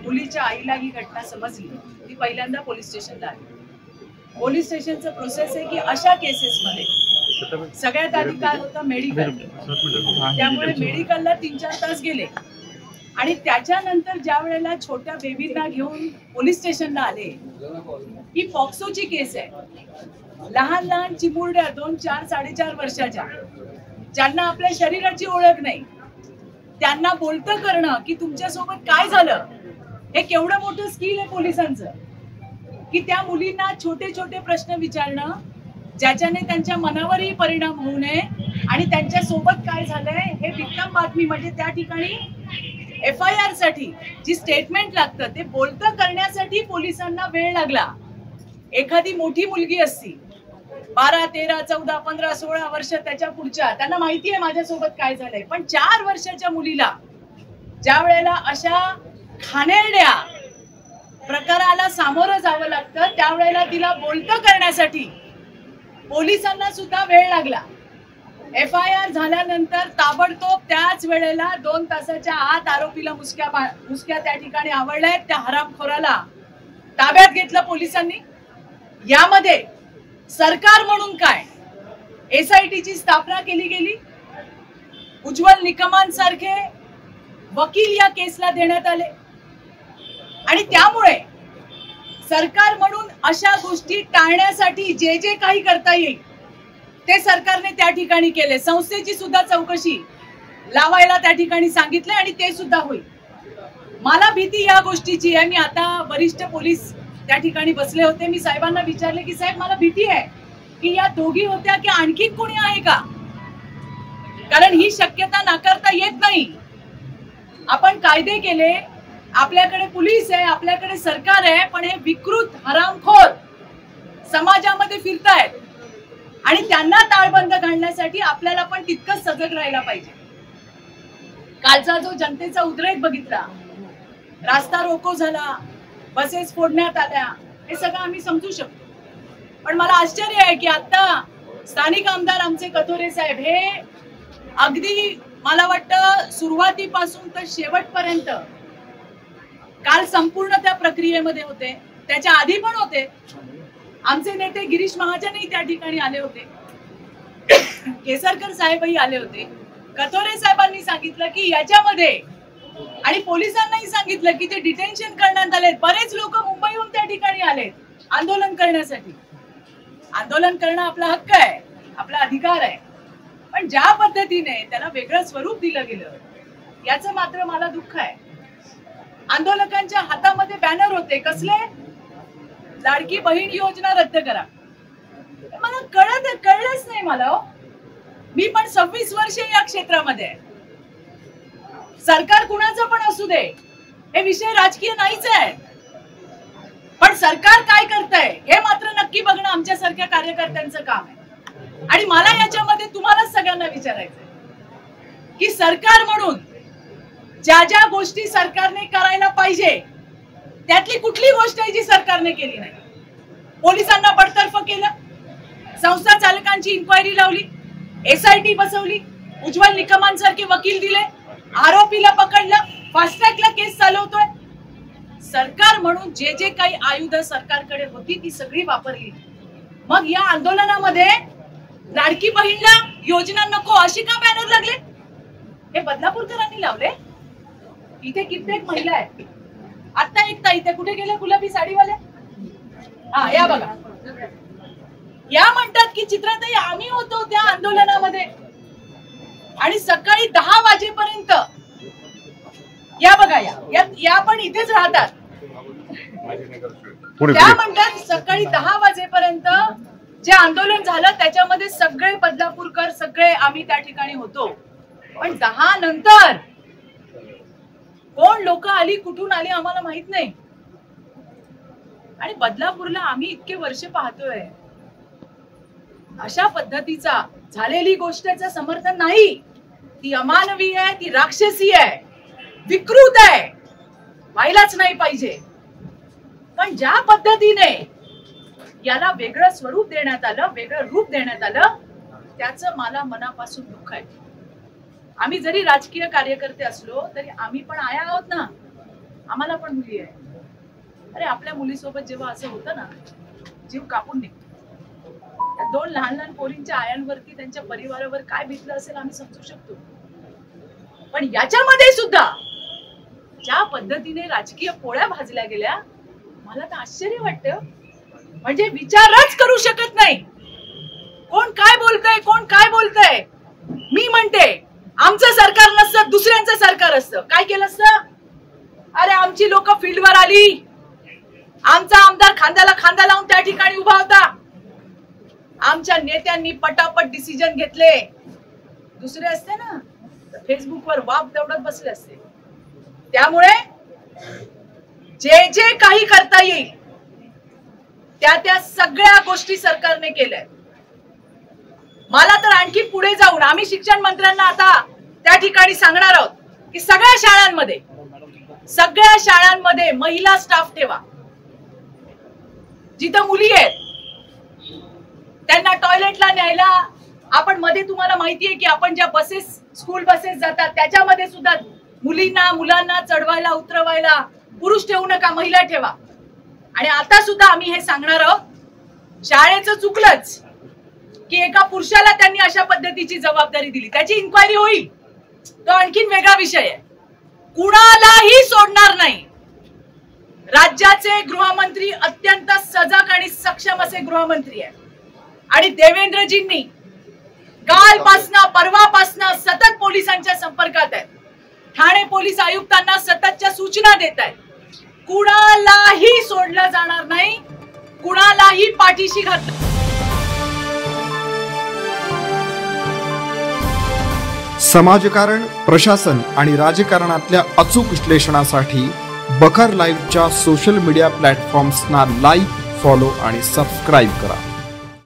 मुलीच्या आईला ही घटना समजली, ती पहिल्यांदा पोलीस स्टेशनला आली. पोलीस स्टेशनचं प्रोसेस आहे की अशा केसेसमध्ये सगळ्यात आधी काय होतं, मेडिकल. त्यामुळे मेडिकलला 3-4 तास गेले आणि त्याच्यानंतर ज्या वेळेला छोट्या बेबींना घेऊन पोलीस स्टेशनला आले, ही पॉक्सोची केस आहे. लहान लहान चिमुरड्या 2, 4, 4.5 वर्षाच्या, ज्यांना आपल्या शरीराची ओळख नाही, त्यांना बोलतं करणं की तुमच्यासोबत काय झालं, हे केवढं मोठं स्किल आहे पोलिसांचं. की त्या मुलींना छोटे छोटे प्रश्न विचारणं, ज्याच्याने त्यांच्या मनावरही परिणाम होऊ नये आणि त्यांच्या सोबत काय झालंय हे विक्रम बातमी, म्हणजे त्या ठिकाणी FIR साठी जी स्टेटमेंट लागतं ते बोलतं करण्यासाठी पोलिसांना वेळ लागला. एखादी मोठी मुलगी असती 12, 13, 14, 15, 16 वर्ष, त्याच्या पुढच्या, त्यांना माहिती आहे माझ्यासोबत काय झालंय. पण 4 वर्षाच्या मुलीला ज्या वेळेला अशा खाणेरड्या प्रकाराला सामोरं जावं लागतं, त्यावेळेला तिला बोलतं करण्यासाठी पोलिसांना सुद्धा वेळ लागला. FIR झाल्यानंतर ताबडतोब त्याच वेळेला 2 तासाच्या आत आरोपीला मुसक्या त्या ठिकाणी आवडलाय. त्या हरामखोराला ताब्यात घेतलं पोलिसांनी. यामध्ये सरकार म्हणून काय, SIT ची स्थापना केली गेली. उज्ज्वल निकमांसारखे वकील या केसला देण्यात आले आणि त्यामुळे सरकार म्हणून अशा गोष्टी टाळण्यासाठी जे जे काही करता येईल ते सरकारने त्या ठिकाणी केले. संस्थेची सुद्धा चौकशी लावायला त्या ठिकाणी सांगितले आणि ते सुद्धा होईल. मला भीती या गोष्टीची आहे. मी आता वरिष्ठ पोलीस त्या ठिकाणी बसले होते. मी साहेबांना विचारले की साहेब, मला भीती आहे की या दोघी होत्या की आणखी कोणी आहे का, कारण ही शक्यता नाकारता येत नाही. आपण कायदे केले, आपल्याकडे पोलीस आहे, आपल्याकडे सरकार आहे, पण हे विकृत हरामखोर समाजामध्ये फिरतायत आणि त्यांना ताळबंद घालण्यासाठी आपल्याला पण तितकंच सजग राहायला पाहिजे. कालचा जो जनतेचा उद्रेक बघितला, रास्ता रोको झाला, बसेस फोडण्यात आल्या, हे सगळं आम्ही समजू शकतो. पण मला आश्चर्य आहे की आता स्थानिक आमदार आमचे कथोरे साहेब हे अगदी मला वाटतं सुरुवातीपासून तर शेवटपर्यंत काल संपूर्ण त्या प्रक्रियेमध्ये होते. त्याच्या आधी पण होते. आमचे नेते गिरीश महाजनही त्या ठिकाणी आले होते. केसरकर साहेबही आले होते. कथोरे साहेबांनी सांगितलं की याच्यामध्ये, आणि पोलिसांनाही सांगितलं की ते डिटेन्शन करण्यात आले. बरेच लोक मुंबईहून त्या ठिकाणी आले आंदोलन करण्यासाठी. आंदोलन करणं आपला हक्क आहे, आपला अधिकार आहे, पण ज्या पद्धतीने त्याला वेगळं स्वरूप दिलं गेलं याचं मात्र मला दुःख आहे. आंदोलकांच्या हातामध्ये बॅनर होते, कसले, लाडकी बहीण योजना रद्द करा. मला कळलंच नाही मला. मी पण 26 वर्ष या क्षेत्रामध्ये आहे. सरकार कुणाचं पण असू दे, हे विषय राजकीय नाहीच आहे, पण सरकार काय करतंय हे मात्र नक्की बघणं आमच्यासारख्या कार्यकर्त्यांचं काम आहे. आणि मला याच्यामध्ये तुम्हाला सगळ्यांना विचारायचंय की सरकार म्हणून ज्या ज्या गोष्टी सरकारने करायला पाहिजे त्यातली कुठली गोष्ट आहे जी सरकारने केली नाही. पोलिसांना बडतर्फ केलं, संस्था चालकांची इन्क्वायरी लावली, SIT बसवली, उज्ज्वल निकमांसारखे वकील दिले, आरोपीला पकडलं, फास्ट ट्रॅकला केस चालवतोय. सरकार म्हणून जे जे काही आयुध सरकारकडे होती ती सगळी वापरली. मग या आंदोलनामध्ये लाडकी बहीणला योजना नको अशी का बॅनर लागले? हे बदलापूरकरांनी लावले. इथे कित्येक महिला आहेत. आता एक ताई, त्या कुठे गेल्या गुलाबी साडीवाल्या? हा, या बघा, या म्हणतात की चित्राताई आम्ही होतो त्या आंदोलनामध्ये आणि सकाळी 10 वाजेपर्यंत, या बघा, या पण इथेच राहतात. त्या म्हणतात सकाळी 10 वाजेपर्यंत जे आंदोलन झालं त्याच्यामध्ये सगळे बदलापूरकर, सगळे आम्ही त्या ठिकाणी होतो. पण 10 नंतर कोण लोक आली, कुठून आली आम्हाला माहित नाही. आणि बदलापूरला आम्ही इतके वर्ष पाहतोय, अशा पद्धतीचा झालेली गोष्टचं समर्थन नाही. ती अमानवी आहे, ती राक्षसी आहे, विकृत आहे, व्हायलाच नाही पाहिजे. पण ज्या पद्धतीने याला वेगळं स्वरूप देण्यात आलं, वेगळं रूप देण्यात आलं, त्याचं मला मनापासून दुःख आहे. आम्ही जरी राजकीय कार्यकर्ते असलो तरी आम्ही पण आया आहोत ना. आम्हाला पण मुली आहे. अरे आपल्या मुलीसोबत जेव्हा असं होतं ना, जीव कापून निघतो. त्या 2 लहान लहान पोरींच्या आयांवरती, त्यांच्या परिवारावर काय बीतलं असेल आम्ही समजू शकतो. पण याच्यामध्ये सुद्धा ज्या पद्धतीने राजकीय पोळ्या भाजल्या गेल्या, मला तर आश्चर्य वाटतं. म्हणजे विचारच करू शकत नाही. कोण काय बोलतंय, कोण काय बोलतंय. मी म्हणते आमचं सरकार नसतं, दुसऱ्यांचं सरकार असतं. काय केलं असतं? अरे आमची लोक फील्डवर आली, आमचा आमदार खांद्याला खांदा लावून त्या ठिकाणी उभा होता, आमच्या नेत्यांनी पटापट डिसिजन घेतले. दुसरे असते ना फेसबुकवर वाप दौडत बसले असते. त्यामुळे जे जे काही करता येईल त्या सगळ्या गोष्टी सरकारने केल्या. मला तर आणखी पुढे जाऊन आम्ही शिक्षण मंत्र्यांना आता त्या ठिकाणी सांगणार आहोत की सगळ्या शाळांमध्ये महिला स्टाफ ठेवा. जिथं मुली आहेत त्यांना टॉयलेटला न्यायला, आपण मध्ये तुम्हाला माहितीये की आपण ज्या बसेस, स्कूल बसेस जातात त्याच्यामध्ये सुद्धा मुलींना, मुलांना चढवायला उतरवायला पुरुष ठेवू नका, महिला ठेवा. आणि आता सुद्धा आम्ही हे सांगणार आहोत. शाळेचं चुकलंच की एका पुरुषाला त्यांनी अशा पद्धतीची जबाबदारी दिली, त्याची इन्क्वायरी होईल, तो आणखीन वेगळा विषय आहे. कुणालाही सोडणार नाही. राज्याचे गृहमंत्री अत्यंत सजग आणि सक्षम असे गृहमंत्री आहे. आणि देवेंद्रजींनी कालपासनं, परवापासनं सतत पोलिसांच्या संपर्कात आहेत. ठाणे पोलीस आयुक्तांना सततच्या सूचना देत आहेत. कुणालाही सोडलं जाणार नाही, कुणालाही पाठीशी घातलं. समाजकारण, प्रशासन आणि राजकारणातल्या अचूक विश्लेषणासाठी बखर लाईव्हच्या सोशल मीडिया प्लॅटफॉर्म्सना लाईक, फॉलो आणि सबस्क्राईब करा.